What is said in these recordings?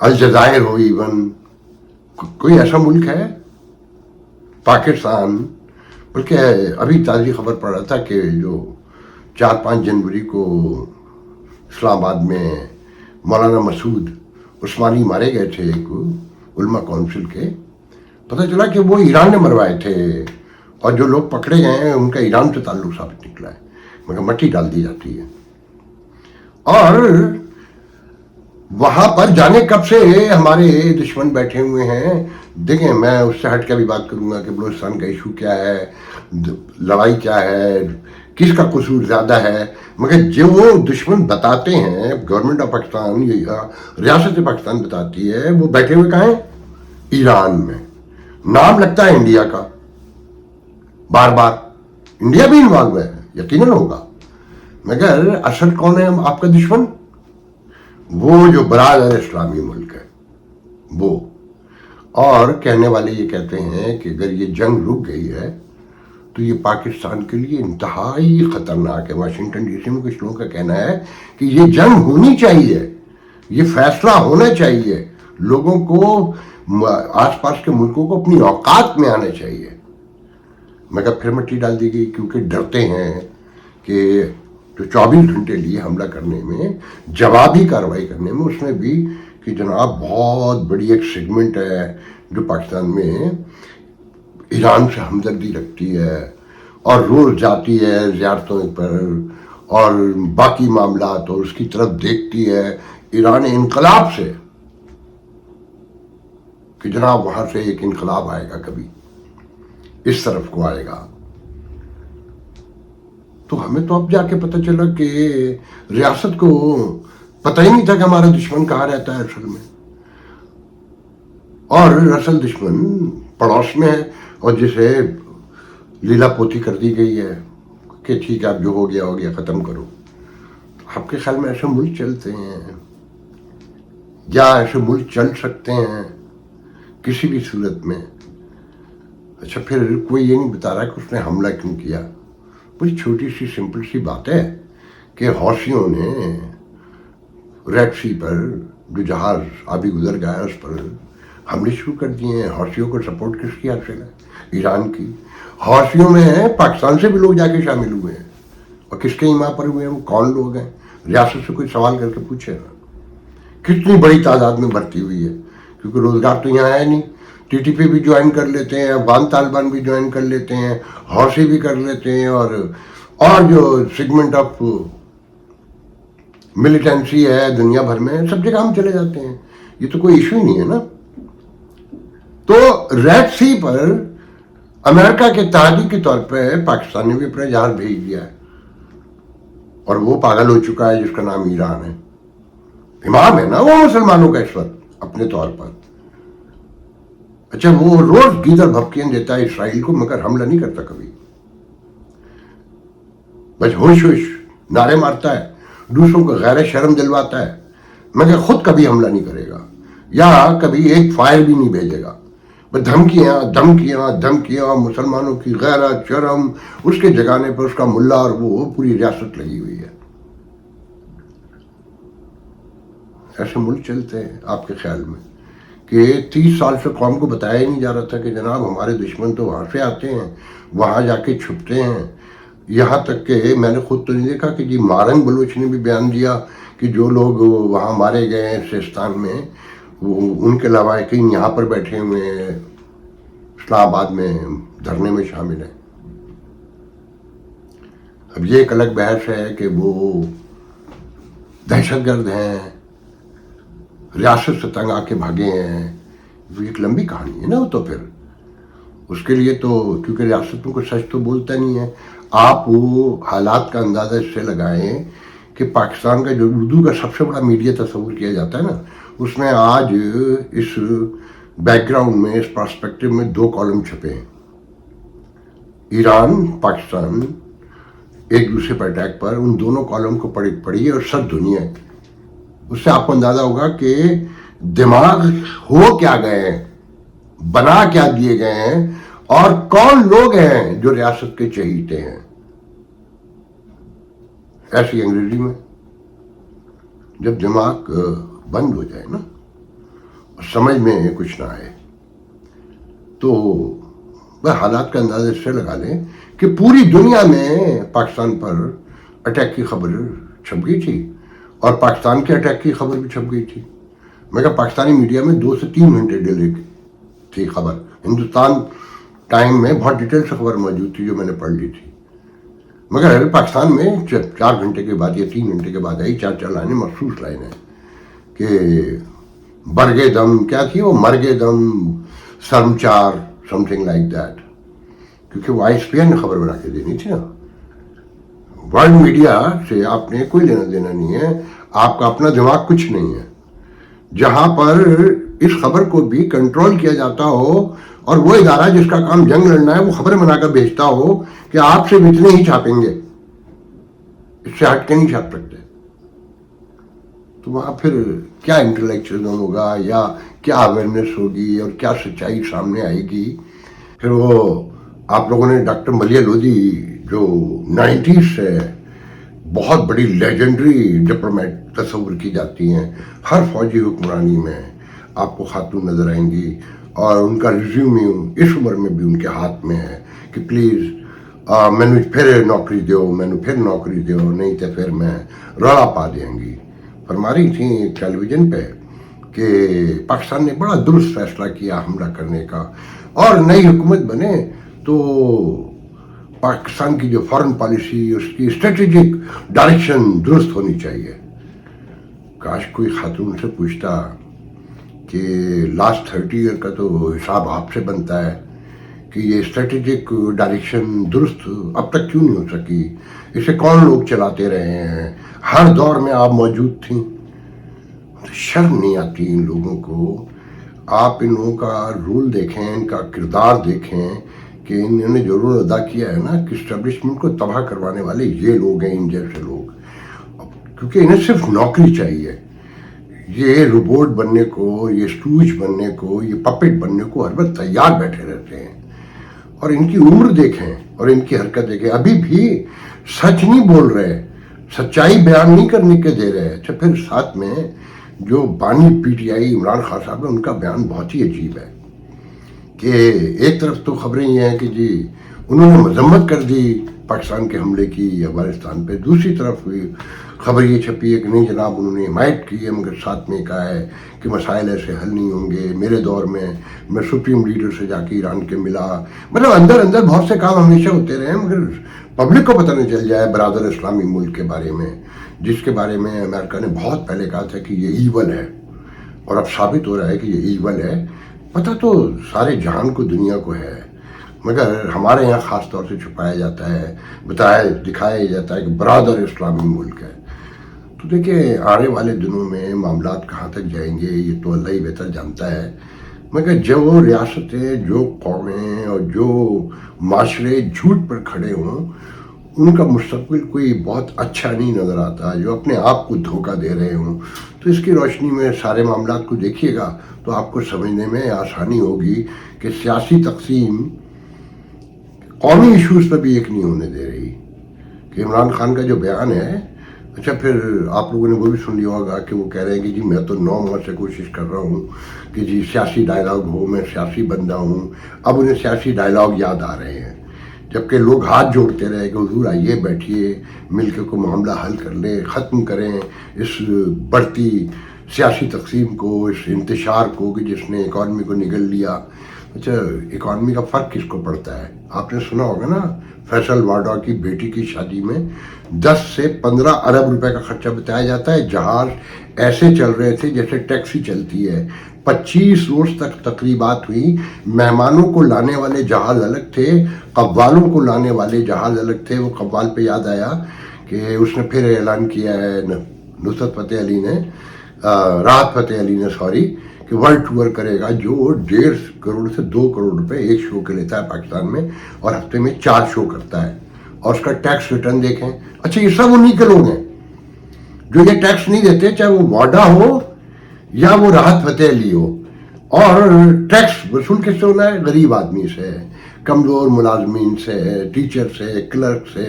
الجزائر ہو ایون، کوئی ایسا ملک ہے پاکستان، بلکہ ابھی تازی خبر پڑ رہا تھا کہ جو 4-5 جنوری کو اسلام آباد میں مولانا مسعود عثمانی مارے گئے تھے ایک علماء کونسل کے، پتہ چلا کہ وہ ایران نے مروائے تھے، اور جو لوگ پکڑے گئے ہیں ان کا ایران سے تعلق ثابت نکلا ہے، مگر مٹی ڈال دی جاتی ہے۔ اور وہاں پر جانے کب سے ہمارے دشمن بیٹھے ہوئے ہیں۔ دیکھیں، میں اس سے ہٹ کے بھی بات کروں گا کہ بلوچستان کا ایشو کیا ہے، لڑائی کیا ہے، کس کا قصور زیادہ ہے، مگر جو وہ دشمن بتاتے ہیں، گورنمنٹ آف پاکستان یا ریاست پاکستان بتاتی ہے، وہ بیٹھے ہوئے کہاں ہیں؟ ایران میں۔ نام لگتا ہے انڈیا کا بار بار، انڈیا بھی انوالو ہے، یقیناً ہوگا، مگر اصل کون ہے آپ کا دشمن؟ وہ جو برادر اسلامی ملک ہے وہ۔ اور کہنے والے یہ کہتے ہیں کہ اگر یہ جنگ رک گئی ہے تو یہ پاکستان کے لیے انتہائی خطرناک ہے۔ واشنگٹن ڈی سی میں کچھ لوگوں کا کہنا ہے کہ یہ جنگ ہونی چاہیے، یہ فیصلہ ہونا چاہیے، لوگوں کو، آس پاس کے ملکوں کو اپنی اوقات میں آنا چاہیے، مگر پھر مٹی ڈال دی گئی کیونکہ ڈرتے ہیں کہ جو 24 گھنٹے لیے حملہ کرنے میں، جوابی کارروائی کرنے میں، اس میں بھی کہ جناب بہت بڑی ایک سیگمنٹ ہے جو پاکستان میں ایران سے ہمدردی رکھتی ہے اور روز جاتی ہے زیارتوں پر اور باقی معاملات، اور اس کی طرف دیکھتی ہے ایران انقلاب سے کہ جناب وہاں سے ایک انقلاب آئے گا، کبھی اس طرف کو آئے گا۔ تو ہمیں تو اب جا کے پتہ چلا کہ ریاست کو پتہ ہی نہیں تھا کہ ہمارا دشمن کہاں رہتا ہے اصل میں، اور اصل دشمن پڑوس میں ہے، اور جسے لیلا پوتی کر دی گئی ہے کہ ٹھیک ہے اب جو ہو گیا ختم کرو۔ آپ کے خیال میں ایسے ملک چلتے ہیں یا ایسے ملک چل سکتے ہیں کسی بھی صورت میں؟ اچھا، پھر کوئی یہ نہیں بتا رہا کہ اس نے حملہ کیوں کیا۔ بڑی چھوٹی سی سمپل سی بات ہے کہ حوثیوں نے ریڈ سی پر جو جہاز آبی گزر گیا ہے اس پر حملے شروع کر دیے ہیں۔ حوثیوں کو سپورٹ کس کی حاصل ہے؟ ایران کی۔ حوثیوں میں پاکستان سے بھی لوگ جا کے شامل ہوئے ہیں، اور کس کے ایما پر ہوئے ہیں؟ وہ کون لوگ ہیں؟ ریاست سے کوئی سوال کر کے پوچھے نا، کتنی بڑی تعداد میں بھرتی ہوئی ہے، کیونکہ روزگار تو یہاں ہے نہیں۔ ٹی ٹی پی بھی جوائن کر لیتے ہیں، افغان طالبان بھی جوائن کر لیتے ہیں، حوثی بھی کر لیتے ہیں، اور جو سیگمنٹ آف ملیٹنسی ہے دنیا بھر میں، سب جگہ ہم چلے جاتے ہیں، یہ تو کوئی ایشو ہی نہیں ہے نا۔ تو ریڈ سی پر امریکہ کے تحادی کے طور پہ پاکستان نے بھی اپنا جہاز بھیج دیا ہے، اور وہ پاگل ہو چکا ہے جس کا نام ایران ہے۔ امام ہے نا وہ مسلمانوں کا اس وقت اپنے طور پر۔ اچھا، وہ روز گیدڑ بھپکیاں دیتا ہے اسرائیل کو، مگر حملہ نہیں کرتا کبھی، بس ہوش نعرے مارتا ہے، دوسروں کو غیر شرم دلواتا ہے، مگر خود کبھی حملہ نہیں کرے گا، یا کبھی ایک فائر بھی نہیں بھیجے گا۔ بس دھمکیاں دھمکیاں دھمکیاں، مسلمانوں کی غیرت شرم اس کے جگانے پر اس کا ملا اور وہ پوری ریاست لگی ہوئی ہے۔ ایسے ملک چلتے ہیں آپ کے خیال میں کہ 30 سال سے قوم کو بتایا ہی نہیں جا رہا تھا کہ جناب ہمارے دشمن تو وہاں سے آتے ہیں، وہاں جا کے چھپتے ہیں۔ یہاں تک کہ میں نے خود تو نہیں دیکھا کہ جی مارنگ بلوچ نے بھی بیان دیا کہ جو لوگ وہاں مارے گئے ہیں سیستان میں، ان کے علاوہ کہیں یہاں پر بیٹھے ہوئے ہیں اسلام آباد میں دھرنے میں شامل ہیں۔ اب یہ ایک الگ بحث ہے کہ وہ دہشت گرد ہیں، ریاست سے تنگ آ کے بھاگے ہیں، وہ ایک لمبی کہانی ہے نا۔ وہ تو پھر اس کے لیے تو کیونکہ ریاست میں کوئی سچ تو بولتا نہیں ہے، آپ وہ حالات کا اندازہ اس سے لگائیں کہ پاکستان کا جو اردو کا سب سے بڑا میڈیا تصور کیا جاتا ہے نا، اس میں آج اس بیک گراؤنڈ میں، اس پرسپیکٹو میں 2 کالم چھپے ہیں، ایران پاکستان ایک دوسرے پر اٹیک پر۔ ان دونوں کالم کو پڑھیے اور سب دنیا، اس سے آپ کو اندازہ ہوگا کہ دماغ ہو کیا گئے ہیں، بنا کیا دیے گئے ہیں، اور کون لوگ ہیں جو ریاست کے چہیتے ہیں۔ ایسی انگریزی میں جب دماغ بند ہو جائے نا سمجھ میں کچھ نہ آئے. تو وہ حالات کا اندازہ اس سے لگا لیں کہ پوری دنیا میں پاکستان پر اٹیک کی خبر چھپ گئی تھی اور پاکستان کے اٹیک کی خبر بھی چھپ گئی تھی. مگر پاکستانی میڈیا میں 2 سے 3 گھنٹے ڈیلے تھی خبر. ہندوستان ٹائم میں بہت ڈیٹیل سے خبر موجود تھی جو میں نے پڑھ لی تھی. مگر پاکستان میں 4 گھنٹے کے بعد یا 3 گھنٹے کے بعد آئی 4 لائنیں، مخصوص لائنیں کہ برگے دم کیا تھی وہ، مرگے دم سرمچار سم تھنگ لائک دیٹ، کیونکہ وہ ISPN نے خبر بنا کے دینی تھی نا. ورلڈ میڈیا سے آپ نے کوئی لینا دینا نہیں ہے، آپ کا اپنا دماغ کچھ نہیں ہے. جہاں پر اس خبر کو بھی کنٹرول کیا جاتا ہو اور وہ ادارہ جس کا کام جنگ لڑنا ہے وہ خبریں بنا کر بھیجتا ہو کہ آپ سے اتنے ہی چھاپیں گے، اس سے ہٹ کے نہیں چھاپ سکتے، تو وہاں پھر کیا انٹلیکچوئلزم ہوگا یا کیا اویئرنیس ہوگی اور کیا سچائی سامنے آئے گی. پھر وہ آپ لوگوں نے ڈاکٹر ملیہ لودھی جو 90s سے بہت بڑی لیجنڈری ڈپلومیٹ تصور کی جاتی ہیں، ہر فوجی حکمرانی میں آپ کو خاتون نظر آئیں گی اور ان کا ریزیومے اس عمر میں بھی ان کے ہاتھ میں ہے کہ پلیز مینو پھر نوکری دیو نہیں تو پھر میں رولا پا دیں گی. فرما رہی تھیں ٹیلی ویژن پہ کہ پاکستان نے بڑا درست فیصلہ کیا حملہ کرنے کا، اور نئی حکومت بنے تو پاکستان کی جو فارن پالیسی اس کی اسٹریٹجک ڈائریکشن درست ہونی چاہیے. کاش کوئی خاتون سے پوچھتا کہ لاسٹ 30 ایئر کا تو حساب آپ سے بنتا ہے کہ یہ اسٹریٹجک ڈائریکشن درست اب تک کیوں نہیں ہو سکی، اسے کون لوگ چلاتے رہے ہیں، ہر دور میں آپ موجود تھیں. شرم نہیں آتی ان لوگوں کو. آپ ان لوگوں کا رول دیکھیں، ان کا کردار دیکھیں کہ انہوں نے جو رول ادا کیا ہے نا کہ اسٹیبلشمنٹ کو تباہ کروانے والے یہ لوگ ہیں، ان جیسے لوگ. کیونکہ انہیں صرف نوکری چاہیے. یہ روبوٹ بننے کو، یہ اسٹوج بننے کو، یہ پپٹ بننے کو ہر وقت تیار بیٹھے رہتے ہیں. اور ان کی عمر دیکھیں اور ان کی حرکت دیکھیں، ابھی بھی سچ نہیں بول رہے، سچائی بیان نہیں کرنے کے دے رہے. اچھا پھر ساتھ میں جو بانی PTI عمران خان صاحب ہے، ان کا بیان بہت ہی عجیب ہے کہ ایک طرف تو خبریں یہ ہیں کہ جی انہوں نے مذمت کر دی پاکستان کے حملے کی افغانستان پہ، دوسری طرف خبر یہ چھپی ہے کہ نہیں جناب انہوں نے حمایت کی ہے، مگر ساتھ میں کہا ہے کہ مسائل ایسے حل نہیں ہوں گے. میرے دور میں سپریم لیڈر سے جا کے ایران کے ملا. مطلب اندر بہت سے کام ہمیشہ ہوتے رہے، مگر پبلک کو پتہ نہیں چل جائے برادر اسلامی ملک کے بارے میں، جس کے بارے میں امریکہ نے بہت پہلے کہا تھا کہ یہ ایول ہے، اور اب ثابت ہو رہا ہے کہ یہ ایول ہے. پتہ تو سارے جہان کو، دنیا کو ہے، مگر ہمارے یہاں خاص طور سے چھپایا جاتا ہے، دکھایا جاتا ہے کہ برادر اسلامی ملک ہے. تو دیکھیں آنے والے دنوں میں معاملات کہاں تک جائیں گے یہ تو اللہ ہی بہتر جانتا ہے. مگر جو ریاستیں، جو قومیں اور جو معاشرے جھوٹ پر کھڑے ہوں، ان کا مستقبل کوئی بہت اچھا نہیں نظر آتا. جو اپنے آپ کو دھوکہ دے رہے ہوں، تو اس کی روشنی میں سارے معاملات کو دیکھیے گا تو آپ کو سمجھنے میں آسانی ہوگی کہ سیاسی تقسیم قومی ایشوز پہ بھی ایک نہیں ہونے دے رہی. کہ عمران خان کا جو بیان ہے، اچھا پھر آپ لوگوں نے وہ بھی سن لیا ہوگا کہ وہ کہہ رہے ہیں کہ جی میں تو 9 ماہ سے کوشش کر رہا ہوں کہ جی سیاسی ڈائلاگ ہو، میں سیاسی بندہ ہوں. اب انہیں سیاسی ڈائلاگ یاد آ رہے ہیں، جبکہ لوگ ہاتھ جوڑتے رہے کہ حضور آئیے بیٹھیے مل کے کوئی معاملہ حل کر لیں، ختم کریں اس بڑھتی سیاسی تقسیم کو، اس انتشار کو کہ جس نے اکانومی کو نگل لیا. اچھا اکانومی کا فرق کس کو پڑتا ہے؟ آپ نے سنا ہوگا نا فیصل واڈا کی بیٹی کی شادی میں 10 سے 15 ارب روپے کا خرچہ بتایا جاتا ہے. جہاز ایسے چل رہے تھے جیسے ٹیکسی چلتی ہے. 25 روز تک تقریبات ہوئی. مہمانوں کو لانے والے جہاز الگ تھے، قوالوں کو لانے والے جہاز الگ تھے. وہ قوال پہ یاد آیا کہ اس نے پھر اعلان کیا ہے نصرت فتح علی نے، راحت فتح علی نے کہ ورلڈ ٹور کرے گا، جو 1.5 کروڑ سے 2 کروڑ روپے ایک شو کے لیتا ہے پاکستان میں، اور ہفتے میں 4 شو کرتا ہے. اور اس کا ٹیکس ریٹرن دیکھیں. اچھا یہ سب انہی کے لوگ ہیں جو یہ ٹیکس نہیں دیتے، چاہے وہ واڈا ہو یا وہ راحت فتح علی ہو. اور ٹیکس وصول کس سے ہونا ہے؟ غریب آدمی سے، کمزور ملازمین سے، ٹیچر سے، کلرک سے،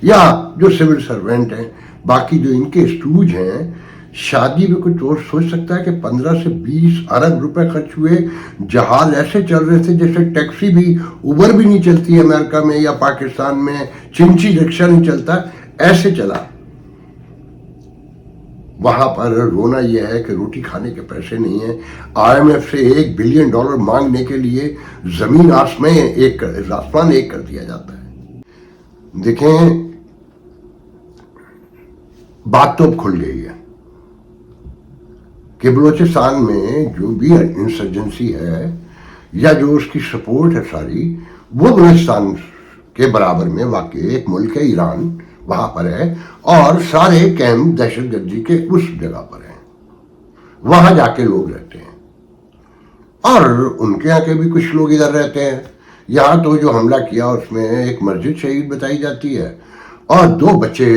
یا جو سول سرونٹ ہیں. باقی جو ان کے اسٹوج ہیں، شادی میں کوئی چور سوچ سکتا ہے کہ 15 سے 20 ارب روپے خرچ ہوئے, جہاز ایسے چل رہے تھے جیسے ٹیکسی بھی, اوبر بھی نہیں چلتی امریکہ میں یا پاکستان میں, چنچی رکشہ نہیں چلتا, ایسے چلا. وہاں پر رونا یہ ہے کہ روٹی کھانے کے پیسے نہیں ہیں. IMF سے $1 بلین مانگنے کے لیے زمین آسمان ایک کر دیا جاتا ہے. دیکھیں, بات تو اب کھل گئی ہے کہ بلوچستان میں جو بھی انسرجنسی ہے یا جو اس کی سپورٹ ہے ساری, وہ بلوچستان کے برابر میں واقع ایک ملک ہے ایران, وہاں پر ہے, اور سارے کیمپ دہشت گردی کے اس جگہ پر ہیں. وہاں جا کے لوگ رہتے ہیں, اور ان کے یہاں کے بھی کچھ لوگ ادھر رہتے ہیں. یہاں تو جو حملہ کیا اس میں ایک مسجد شہید بتائی جاتی ہے اور 2 بچے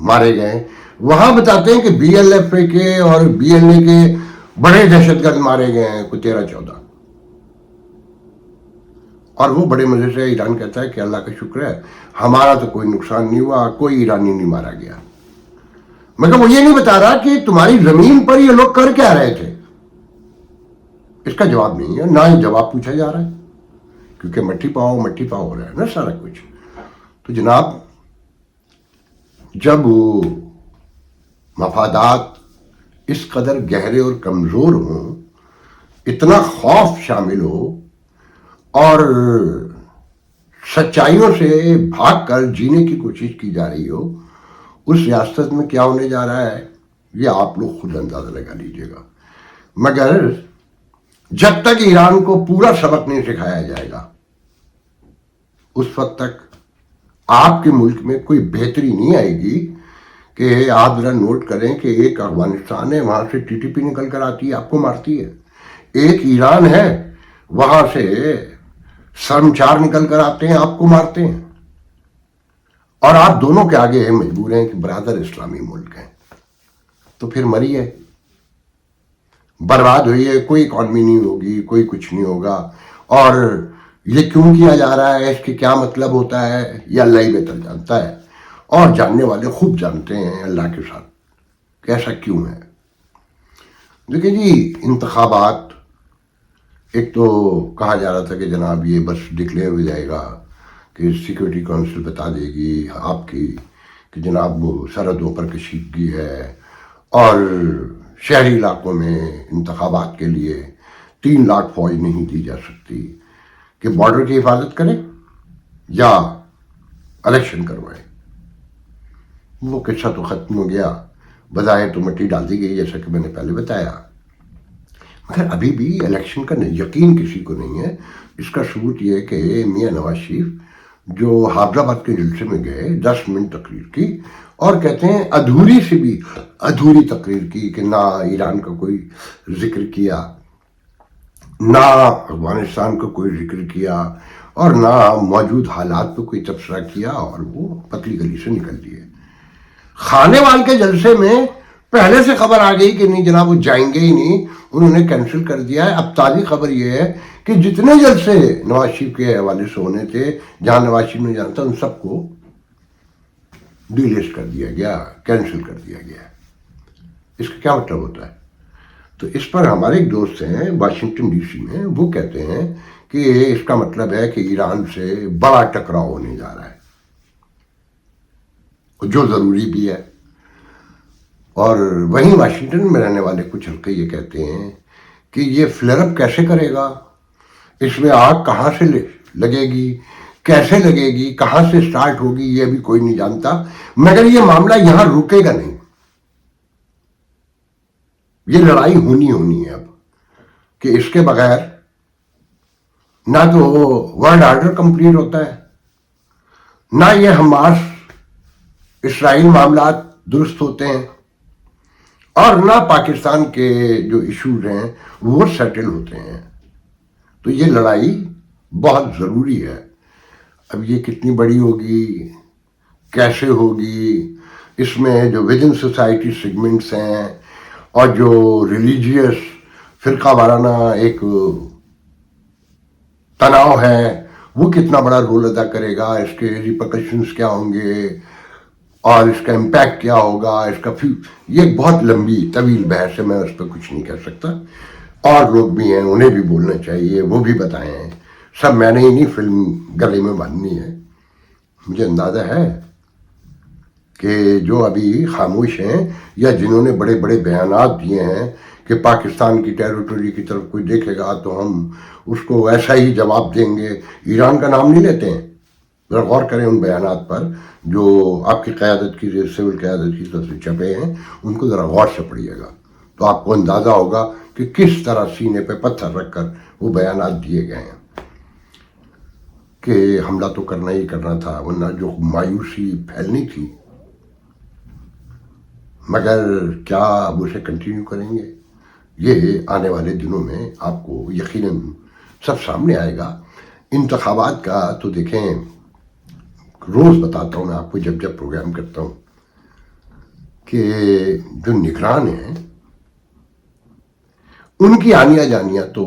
مارے گئے. وہاں بتاتے ہیں کہ BLF کے اور BLA کے بڑے دہشت گرد مارے گئے ہیں, کوئی 13-14. اور وہ بڑے مزے سے ایران کہتا ہے کہ اللہ کا شکر ہے ہمارا تو کوئی نقصان نہیں ہوا, کوئی ایرانی نہیں مارا گیا. مگر وہ یہ نہیں بتا رہا کہ تمہاری زمین پر یہ لوگ کر کیا رہے تھے. اس کا جواب نہیں ہے, نہ ہی جواب پوچھا جا رہا ہے, کیونکہ مٹی پاؤ ہو رہا ہے نا سارا کچھ. تو جناب, جب مفادات اس قدر گہرے اور کمزور ہوں, اتنا خوف شامل ہو, اور سچائیوں سے بھاگ کر جینے کی کوشش کی جا رہی ہو, اس ریاست میں کیا ہونے جا رہا ہے یہ آپ لوگ خود اندازہ لگا لیجئے گا. مگر جب تک ایران کو پورا سبق نہیں سکھایا جائے گا, اس وقت تک آپ کے ملک میں کوئی بہتری نہیں آئے گی. کہ آپ ذرا نوٹ کریں کہ ایک افغانستان ہے, وہاں سے TTP نکل کر آتی ہے, آپ کو مارتی ہے. ایک ایران ہے, وہاں سے سرمچار نکل کر آتے ہیں, آپ کو مارتے ہیں. اور آپ دونوں کے آگے مجبور ہیں کہ برادر اسلامی ملک ہیں. تو پھر مریے, برباد ہوئیے, کوئی اکانومی نہیں ہوگی, کوئی کچھ نہیں ہوگا. اور یہ کیوں کیا جا رہا ہے, اس کے کیا مطلب ہوتا ہے, یہ اللہ ہی بہتر جانتا ہے, اور جاننے والے خوب جانتے ہیں اللہ کے ساتھ کہ ایسا کیوں ہے. دیکھیں جی, انتخابات, ایک تو کہا جا رہا تھا کہ جناب یہ بس ڈکلیئر ہو جائے گا, کہ سیکورٹی کونسل بتا دے گی آپ کی کہ جناب وہ سرحدوں پر کشیدگی ہے, اور شہری علاقوں میں انتخابات کے لیے 3 لاکھ فوج نہیں دی جا سکتی, کہ بارڈر کی حفاظت کریں یا الیکشن کروائیں. وہ قصہ تو ختم ہو گیا, بظاہر تو مٹی ڈال دی گئی جیسا کہ میں نے پہلے بتایا. مگر ابھی بھی الیکشن کا یقین کسی کو نہیں ہے. اس کا ثبوت یہ ہے کہ میاں نواز شریف جو حافظ آباد کے جلسے میں گئے, 10 منٹ تقریر کی, اور کہتے ہیں ادھوری سے بھی ادھوری تقریر کی, کہ نہ ایران کا کوئی ذکر کیا, نہ افغانستان کا کوئی ذکر کیا, اور نہ موجود حالات پہ کوئی تبصرہ کیا, اور وہ پتلی گلی سے نکل دیے. خانے وال کے جلسے میں پہلے سے خبر آ گئی کہ نہیں جناب وہ جائیں گے ہی نہیں, انہوں نے کینسل کر دیا ہے. اب تازی خبر یہ ہے کہ جتنے جلسے نواز شریف کے حوالے سے ہونے تھے, جہاں نواز شریف نے جانا تھا, ان سب کو ڈی لسٹ کر دیا گیا, کینسل کر دیا گیا. اس کا کیا مطلب ہوتا ہے؟ تو اس پر ہمارے ایک دوست ہیں واشنگٹن DC میں, وہ کہتے ہیں کہ اس کا مطلب ہے کہ ایران سے بڑا ٹکراؤ ہونے جا رہا ہے, جو ضروری بھی ہے. اور وہیں واشنگٹن میں رہنے والے کچھ حلقے یہ کہتے ہیں کہ یہ فلیئر اپ کیسے کرے گا, اس میں آگ کہاں سے لگے گی, کیسے لگے گی, کہاں سے سٹارٹ ہوگی, یہ بھی کوئی نہیں جانتا. مگر یہ معاملہ یہاں رکے گا نہیں, یہ لڑائی ہونی ہے اب, کہ اس کے بغیر نہ تو ورلڈ آرڈر کمپلیٹ ہوتا ہے, نہ یہ حماس اسرائیل معاملات درست ہوتے ہیں, اور نہ پاکستان کے جو ایشوز ہیں وہ سیٹل ہوتے ہیں. تو یہ لڑائی بہت ضروری ہے. اب یہ کتنی بڑی ہوگی, کیسے ہوگی, اس میں جو ود ان سوسائٹی سیگمنٹس ہیں اور جو ریلیجیس فرقہ وارانہ ایک تناؤ ہے, وہ کتنا بڑا رول ادا کرے گا, اس کے ریپرکشنز کیا ہوں گے, اور اس کا امپیکٹ کیا ہوگا، اس کا یہ ایک بہت لمبی طویل بحث ہے، میں اس پہ کچھ نہیں کہہ سکتا. اور لوگ بھی ہیں، انہیں بھی بولنا چاہیے، وہ بھی بتائیں. سب میں نے ہی نہیں فلم گلے میں باندھنی ہے. مجھے اندازہ ہے کہ جو ابھی خاموش ہیں یا جنہوں نے بڑے بڑے بیانات دیے ہیں کہ پاکستان کی ٹیریٹری کی طرف کوئی دیکھے گا تو ہم اس کو ایسا ہی جواب دیں گے، ایران کا نام نہیں لیتے ہیں. ذرا غور کریں ان بیانات پر جو آپ کی قیادت کی، سول قیادت کی طرف سے چھپے ہیں، ان کو ذرا غور سے پڑھیے گا تو آپ کو اندازہ ہوگا کہ کس طرح سینے پہ پتھر رکھ کر وہ بیانات دیے گئے ہیں کہ حملہ تو کرنا ہی کرنا تھا، ورنہ جو مایوسی پھیلنی تھی. مگر کیا اب اسے کنٹینیو کریں گے؟ یہ آنے والے دنوں میں آپ کو یقیناً سب سامنے آئے گا. انتخابات کا تو دیکھیں، روز بتاتا ہوں میں آپ کو جب جب پروگرام کرتا ہوں کہ جو نگران ہیں ان کی آنیاں جانیاں تو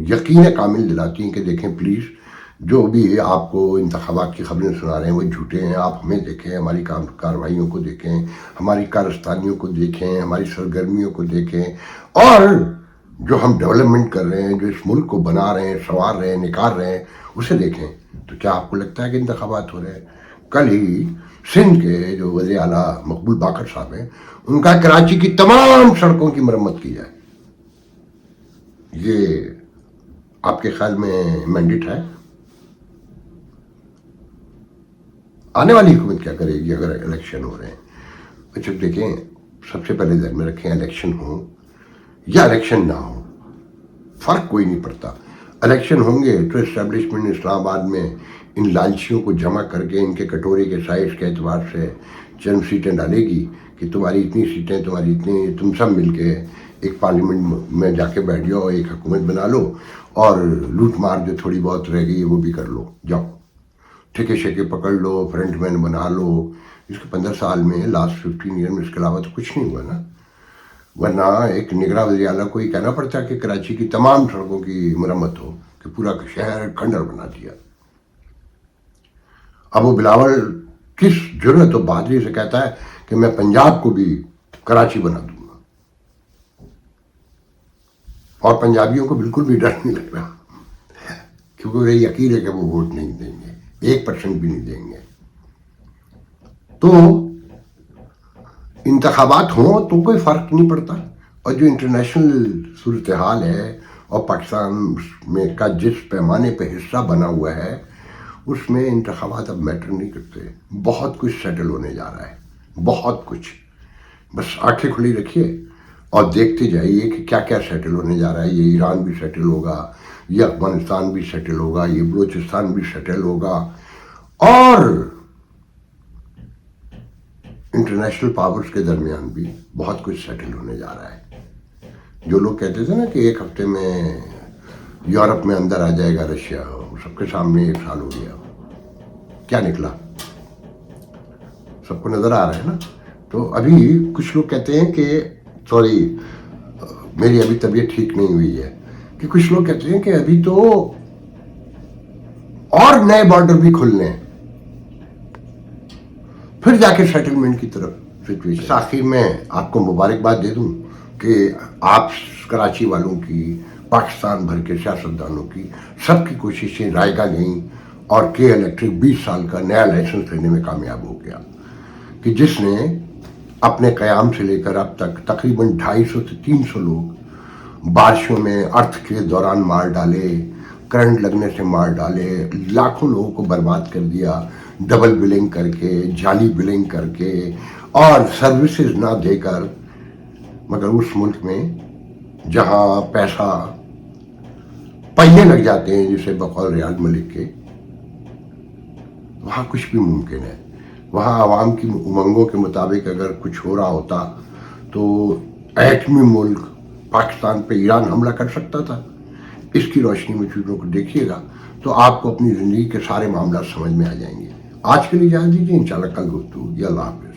یقین کامل دلاتی ہیں کہ دیکھیں پلیز، جو بھی آپ کو انتخابات کی خبریں سنا رہے ہیں وہ جھوٹے ہیں. آپ ہمیں دیکھیں، ہماری کارروائیوں کو دیکھیں، ہماری کارستانیوں کو دیکھیں، ہماری سرگرمیوں کو دیکھیں، اور جو ہم ڈیولپمنٹ کر رہے ہیں، جو اس ملک کو بنا رہے ہیں، سنوار رہے ہیں، نکھار رہے ہیں، اسے دیکھیں. تو کیا آپ کو لگتا ہے کہ انتخابات ہو رہے ہیں؟ کل ہی سندھ کے جو وزیر اعلیٰ مقبول باقر صاحب ہیں، ان کا کراچی کی تمام سڑکوں کی مرمت کی جائے. یہ آپ کے خیال میں مینڈیٹ ہے؟ آنے والی حکومت کیا کرے گی اگر الیکشن ہو رہے ہیں؟ اچھا دیکھیں، سب سے پہلے ذہن میں رکھیں، الیکشن ہو یا الیکشن نہ ہو، فرق کوئی نہیں پڑتا. الیکشن ہوں گے تو اسٹیبلشمنٹ اسلام آباد میں ان لالچیوں کو جمع کر کے ان کے کٹورے کے سائز کے اعتبار سے چند سیٹیں ڈالے گی کہ تمہاری اتنی سیٹیں، تمہاری اتنی، تم سب مل کے ایک پارلیمنٹ میں جا کے بیٹھ جاؤ، ایک حکومت بنا لو، اور لوٹ مار جو تھوڑی بہت رہ گئی وہ بھی کر لو. جاؤ ٹھیکے شیکے پکڑ لو، فرنٹ مین بنا لو. اس کے 15 سال میں، لاسٹ 15 ایئر میں اس کے علاوہ تو کچھ نہیں ہوا نا. ورنہ ایک نگراں وزیر اعلیٰ کو یہ کہنا پڑتا کہ کراچی کی تمام سڑکوں کی مرمت ہو، کہ پورا شہر کھنڈر بنا دیا. اب وہ بلاول کس جرأت و بہادری سے کہتا ہے کہ میں پنجاب کو بھی کراچی بنا دوں گا، اور پنجابیوں کو بالکل بھی ڈر نہیں لگ رہا، کیونکہ وہ یقین ہے کہ وہ ووٹ نہیں دیں گے، 1% بھی نہیں دیں گے. تو انتخابات ہوں تو کوئی فرق نہیں پڑتا. اور جو انٹرنیشنل صورتحال ہے اور پاکستان میں کا جس پیمانے پہ حصہ بنا ہوا ہے، اس میں انتخابات اب میٹر نہیں کرتے. بہت کچھ سیٹل ہونے جا رہا ہے، بہت کچھ. بس آنکھیں کھلی رکھیے اور دیکھتے جائیے کہ کیا کیا سیٹل ہونے جا رہا ہے. یہ ایران بھی سیٹل ہوگا، یہ افغانستان بھی سیٹل ہوگا، یہ بلوچستان بھی سیٹل ہوگا، اور انٹرنیشنل پاورز کے درمیان بھی بہت کچھ سیٹل ہونے جا رہا ہے. جو لوگ کہتے تھے نا کہ ایک ہفتے میں یورپ میں اندر آ جائے گا رشیا، سب کے سامنے 1 سال ہو گیا. کیا نکلا؟ سب کو نظر آ رہا ہے نا. تو ابھی کچھ لوگ کہتے ہیں کہ سوری، میری ابھی طبیعت ٹھیک نہیں ہوئی ہے، کہ کچھ لوگ کہتے ہیں کہ ابھی تو اور نئے بارڈر بھی کھلنے ہیں، پھر جا کے سیٹلمنٹ کی طرف سچویشن. آخر میں آپ کو مبارکباد دے دوں کہ آپ کراچی والوں کی، پاکستان بھر کے سیاستدانوں کی، سب کی کوششیں رائے گاہ گئیں، اور کے الیکٹرک 20 سال کا نیا لائسنس لینے میں کامیاب ہو گیا، کہ جس نے اپنے قیام سے لے کر اب تک تقریباً 250 سے 300 لوگ بارشوں میں، ارتھ کے دوران مار ڈالے، کرنٹ لگنے سے مار ڈالے، لاکھوں لوگوں کو برباد کر دیا، ڈبل بلنگ کر کے، جعلی بلنگ کر کے، اور سروسز نہ دے کر. مگر اس ملک میں جہاں پیسہ پہیے لگ جاتے ہیں، جسے بقول ریاض ملک کے، وہاں کچھ بھی ممکن ہے. وہاں عوام کی امنگوں کے مطابق اگر کچھ ہو رہا ہوتا تو ایٹمی ملک پاکستان پہ ایران حملہ کر سکتا تھا. اس کی روشنی میں چیزوں کو دیکھیے گا تو آپ کو اپنی زندگی کے سارے معاملات سمجھ میں آ جائیں گے. آج کے لیے اجازت دیجیے، انشاءاللہ کل گفتگو ہوگی. اللہ حافظ.